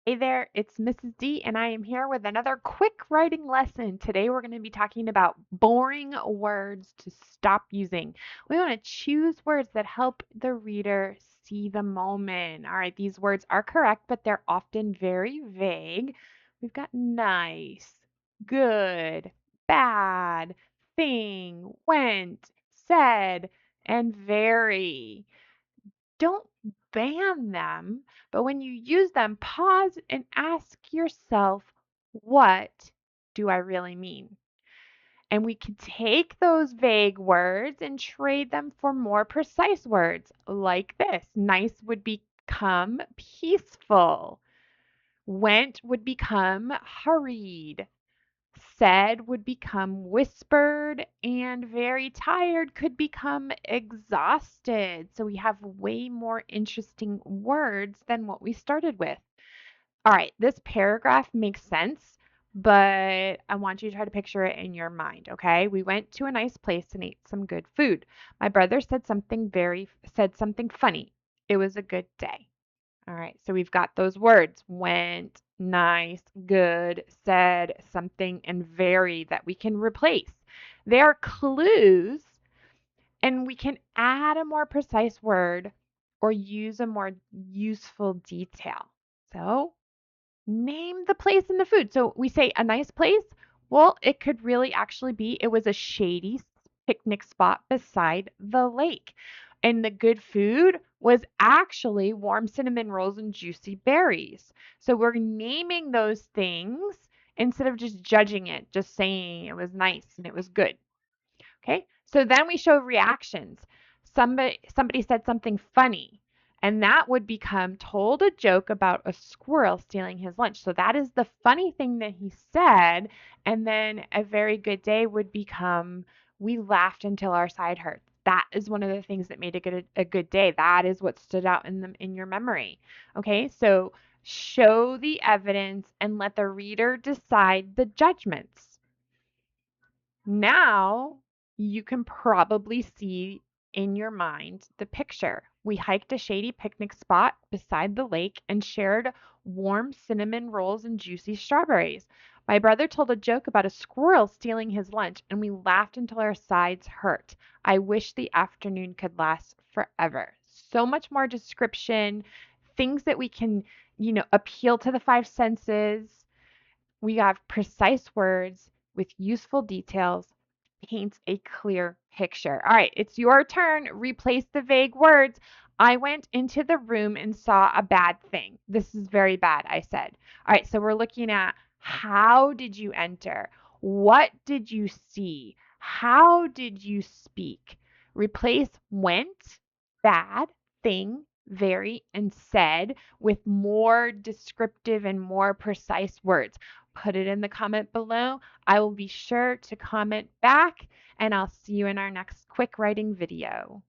Hey there, it's Mrs. D, and I am here with another quick writing lesson. Today we're going to be talking about boring words to stop using. We want to choose words that help the reader see the moment. All right, these words are correct, but they're often very vague. We've got nice, good, bad, thing, went, said, and very. Don't ban them, but when you use them, pause and ask yourself, what do I really mean? And we can take those vague words and trade them for more precise words like this. Nice would become peaceful. Went would become hurried. Said would become whispered, and very tired could become exhausted. So we have way more interesting words than what we started with. All right, this paragraph makes sense, but I want you to try to picture it in your mind, okay? We went to a nice place and ate some good food. My brother said something funny. It was a good day. All right, so we've got those words went, nice, good, said, something, and very that we can replace. They are clues, and we can add a more precise word or use a more useful detail. So, name the place and the food. So, we say a nice place. Well, it could really actually be it was a shady picnic spot beside the lake. And the good food was actually warm cinnamon rolls and juicy berries. So we're naming those things instead of just judging it, just saying it was nice and it was good. Okay, so then we show reactions. Somebody said something funny, and that would become told a joke about a squirrel stealing his lunch. So that is the funny thing that he said, and then a very good day would become we laughed until our side hurt. That is one of the things that made a good day. That is what stood out in your memory. Okay, so show the evidence and let the reader decide the judgments. Now you can probably see in your mind the picture. We hiked a shady picnic spot beside the lake and shared warm cinnamon rolls and juicy strawberries. My brother told a joke about a squirrel stealing his lunch, and we laughed until our sides hurt. I wish the afternoon could last forever. So much more description, things that we can, appeal to the five senses. We have precise words with useful details, paints a clear picture. All right, it's your turn. Replace the vague words. I went into the room and saw a bad thing. This is very bad, I said. All right, so we're looking at how did you enter? What did you see? How did you speak? Replace went, bad, thing, very, and said with more descriptive and more precise words. Put it in the comment below. I will be sure to comment back, and I'll see you in our next quick writing video.